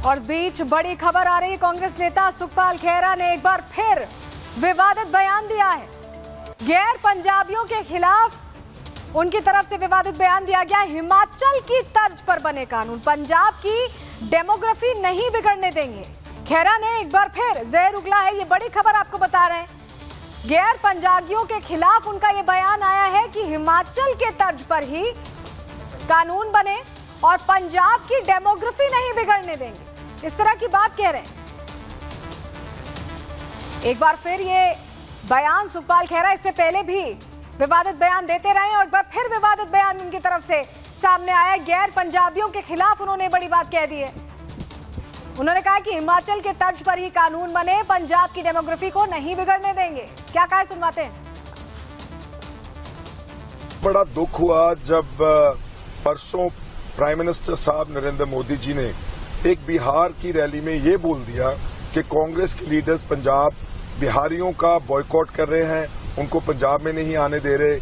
और इस बीच बड़ी खबर आ रही है, कांग्रेस नेता सुखपाल खेरा ने एक बार फिर विवादित बयान दिया है। गैर पंजाबियों के खिलाफ उनकी तरफ से विवादित बयान दिया गया। हिमाचल की तर्ज पर बने कानून पंजाब की डेमोग्राफी नहीं बिगड़ने देंगे। खेरा ने एक बार फिर जहर उगला है, ये बड़ी खबर आपको बता रहे हैं। गैर पंजाबियों के खिलाफ उनका ये बयान आया है कि हिमाचल के तर्ज पर ही कानून बने और पंजाब की डेमोग्राफी नहीं बिगड़ने देंगे, इस तरह की बात कह रहे हैं। एक बार फिर ये बयान सुखपाल खेरा इससे पहले भी विवादित बयान देते रहे और एक बार फिर विवादित बयान उनकी तरफ से सामने आया। गैर पंजाबियों के खिलाफ उन्होंने बड़ी बात कह दी है। उन्होंने कहा कि हिमाचल के तर्ज पर ही कानून बने, पंजाब की डेमोग्राफी को नहीं बिगड़ने देंगे। क्या कहा, सुनवाते हैं। बड़ा दुख हुआ जब परसों प्राइम मिनिस्टर साहब नरेंद्र मोदी जी ने एक बिहार की रैली में ये बोल दिया कि कांग्रेस के लीडर्स पंजाब बिहारियों का बॉयकॉट कर रहे हैं, उनको पंजाब में नहीं आने दे रहे।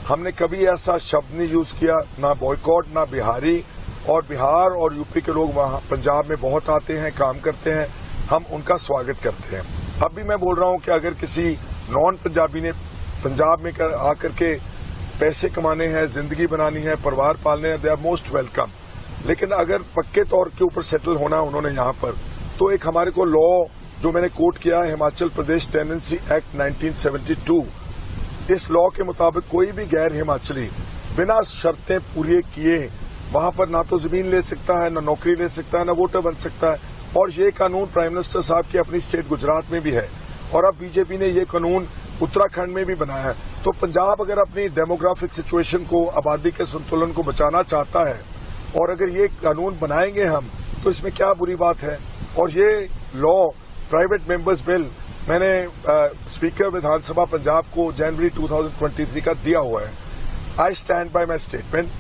हमने कभी ऐसा शब्द नहीं यूज किया, ना बॉयकॉट ना बिहारी। और बिहार और यूपी के लोग वहां पंजाब में बहुत आते हैं, काम करते हैं, हम उनका स्वागत करते हैं। अब भी मैं बोल रहा हूं कि अगर किसी नॉन पंजाबी ने पंजाब में आकर के पैसे कमाने हैं, जिंदगी बनानी है, परिवार पालने हैं, दे आर मोस्ट वेलकम। लेकिन अगर पक्के तौर के ऊपर सेटल होना उन्होंने यहाँ पर, तो एक हमारे को लॉ जो मैंने कोट किया है, हिमाचल प्रदेश टेनेंसी एक्ट 1972, इस लॉ के मुताबिक कोई भी गैर हिमाचली बिना शर्तें पूरी किए वहां पर ना तो जमीन ले सकता है, ना नौकरी ले सकता है, ना वोटर बन सकता है। और ये कानून प्राइम मिनिस्टर साहब की अपनी स्टेट गुजरात में भी है और अब बीजेपी ने ये कानून उत्तराखंड में भी बनाया है। तो पंजाब अगर अपनी डेमोग्राफिक सिचुएशन को, आबादी के संतुलन को बचाना चाहता है और अगर ये कानून बनाएंगे हम, तो इसमें क्या बुरी बात है। और ये लॉ प्राइवेट मेंबर्स बिल मैंने स्पीकर विधानसभा पंजाब को जनवरी 2023 का दिया हुआ है। I stand by my statement.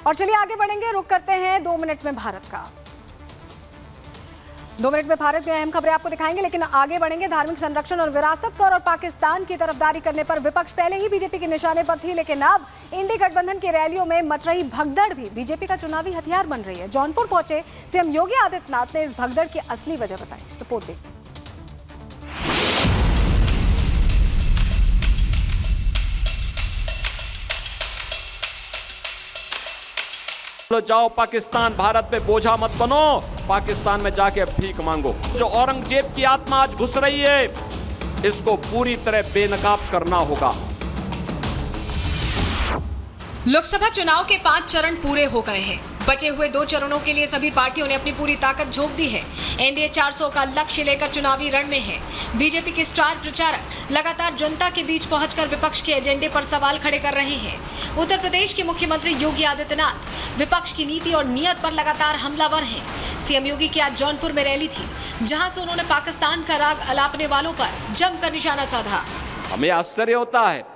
और चलिए आगे बढ़ेंगे, रुक करते हैं 2 मिनट में भारत का। 2 मिनट में भारत में अहम खबरें आपको दिखाएंगे, लेकिन आगे बढ़ेंगे धार्मिक संरक्षण और विरासत को और पाकिस्तान की तरफदारी करने पर विपक्ष पहले ही बीजेपी के निशाने पर थी, लेकिन अब इंडी गठबंधन की रैलियों में मच रही भगदड़ भी बीजेपी का चुनावी हथियार बन रही है। जौनपुर पहुंचे सीएम योगी आदित्यनाथ ने इस भगदड़ की असली वजह बताई। रिपोर्ट देखिए। जाओ पाकिस्तान, भारत पे बोझा मत बनो, पाकिस्तान में जाके भीख मांगो। जो औरंगजेब की आत्मा आज घुस रही है, इसको पूरी तरह बेनकाब करना होगा। लोकसभा चुनाव के 5 चरण पूरे हो गए हैं। बचे हुए 2 चरणों के लिए सभी पार्टियों ने अपनी पूरी ताकत झोंक दी है। एनडीए 400 का लक्ष्य लेकर चुनावी रण में है। बीजेपी के स्टार प्रचारक लगातार जनता के बीच पहुंचकर विपक्ष के एजेंडे पर सवाल खड़े कर रहे हैं। उत्तर प्रदेश के मुख्यमंत्री योगी आदित्यनाथ विपक्ष की नीति और नीयत पर लगातार हमलावर हैं। सीएम योगी की आज जौनपुर में रैली थी, जहां से उन्होंने पाकिस्तान का राग अलापने वालों पर जमकर निशाना साधा। हमें आश्चर्य होता है,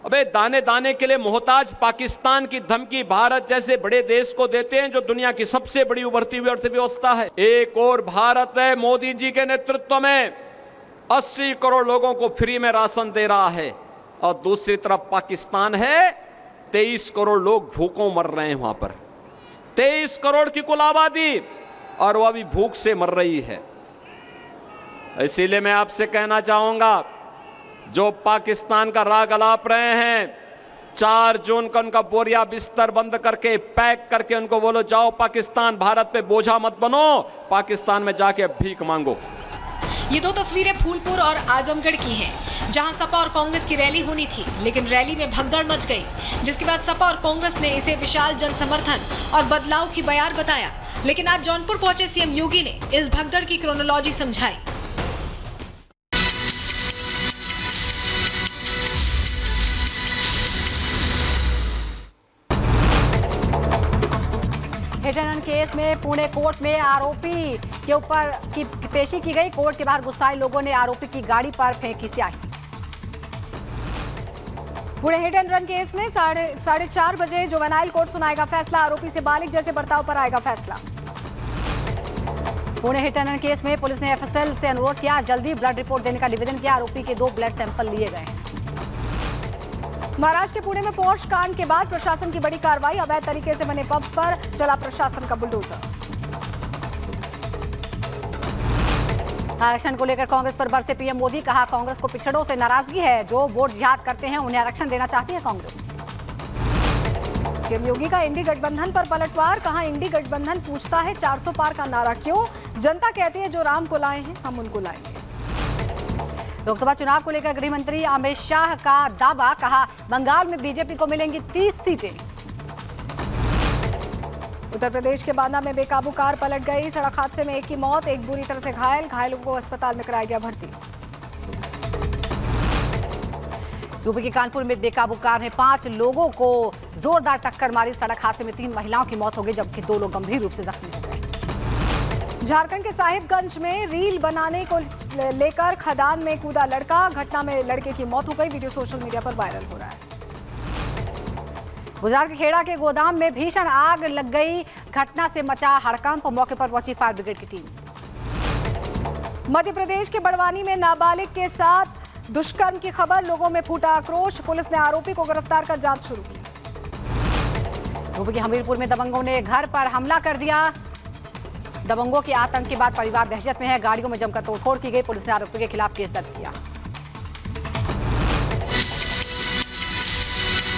अबे दाने दाने के लिए मोहताज पाकिस्तान की धमकी भारत जैसे बड़े देश को देते हैं, जो दुनिया की सबसे बड़ी उभरती हुई अर्थव्यवस्था है। एक और भारत है, मोदी जी के नेतृत्व में 80 करोड़ लोगों को फ्री में राशन दे रहा है, और दूसरी तरफ पाकिस्तान है, 23 करोड़ लोग भूखों मर रहे हैं वहां पर। 23 करोड़ की कुल आबादी, और वह अभी भूख से मर रही है। इसीलिए मैं आपसे कहना चाहूंगा, जो पाकिस्तान का राग अलाप रहे हैं, 4 जून का उनका बोरिया बिस्तर बंद करके, पैक करके उनको बोलो, जाओ पाकिस्तान, भारत पे बोझा मत बनो, पाकिस्तान में जाके भीख मांगो। ये 2 तस्वीरें फूलपुर और आजमगढ़ की हैं, जहां सपा और कांग्रेस की रैली होनी थी, लेकिन रैली में भगदड़ मच गई, जिसके बाद सपा और कांग्रेस ने इसे विशाल जन समर्थन और बदलाव की बयार बताया। लेकिन आज जौनपुर पहुंचे सीएम योगी ने इस भगदड़ की क्रोनोलॉजी समझाई। हिट एंड रन केस में पुणे कोर्ट में आरोपी के ऊपर की पेशी की गई। कोर्ट के बाहर गुस्साए लोगों ने आरोपी की गाड़ी पर फेंकी स्याही। Pune hit and run case में 4:30 बजे जुवेनाइल कोर्ट सुनाएगा फैसला। आरोपी से बालिग जैसे बर्ताव पर आएगा फैसला। Pune hit and run case में पुलिस ने एफएसएल से अनुरोध किया, जल्दी ब्लड रिपोर्ट देने का निवेदन किया। आरोपी के 2 ब्लड सैंपल लिए गए हैं। महाराष्ट्र के पुणे में पोर्श कांड के बाद प्रशासन की बड़ी कार्रवाई, अवैध तरीके से बने पब्स पर चला प्रशासन का बुलडोजर। आरक्षण को लेकर कांग्रेस पर बरसे पीएम मोदी, कहा कांग्रेस को पिछड़ों से नाराजगी है, जो वोट जिहाद करते हैं उन्हें आरक्षण देना चाहती है कांग्रेस। सीएम योगी का इंडी गठबंधन पर पलटवार, कहा इंडी गठबंधन पूछता है 400 पार का नारा क्यों, जनता कहती है जो राम को लाए हैं हम उनको लाएंगे। लोकसभा चुनाव को लेकर गृह मंत्री अमित शाह का दावा, कहा बंगाल में बीजेपी को मिलेंगी 30 सीटें। उत्तर प्रदेश के बांदा में बेकाबू कार पलट गई, सड़क हादसे में एक की मौत, एक बुरी तरह से घायल, घायलों को अस्पताल में कराया गया भर्ती। यूपी के कानपुर में बेकाबू कार ने 5 लोगों को जोरदार टक्कर मारी, सड़क हादसे में 3 महिलाओं की मौत हो गई, जबकि 2 लोग गंभीर रूप से जख्मी हो गए। झारखंड के साहिबगंज में रील बनाने को लेकर खदान में कूदा लड़का, घटना में लड़के की मौत हो गई, वीडियो सोशल मीडिया पर वायरल हो रहा है। गुजरात के खेड़ा के गोदाम में भीषण आग लग गई, घटना से मचा हड़कंप, मौके पर पहुंची फायर ब्रिगेड की टीम। मध्य प्रदेश के बड़वानी में नाबालिग के साथ दुष्कर्म की खबर, लोगों में फूटा आक्रोश, पुलिस ने आरोपी को गिरफ्तार कर जांच शुरू की। यूपी के हमीरपुर में दबंगों ने घर पर हमला कर दिया, दबंगों के आतंक के बाद परिवार दहशत में है, गाड़ियों में जमकर तोड़फोड़ की गई, पुलिस ने आरोपी के खिलाफ केस दर्ज किया।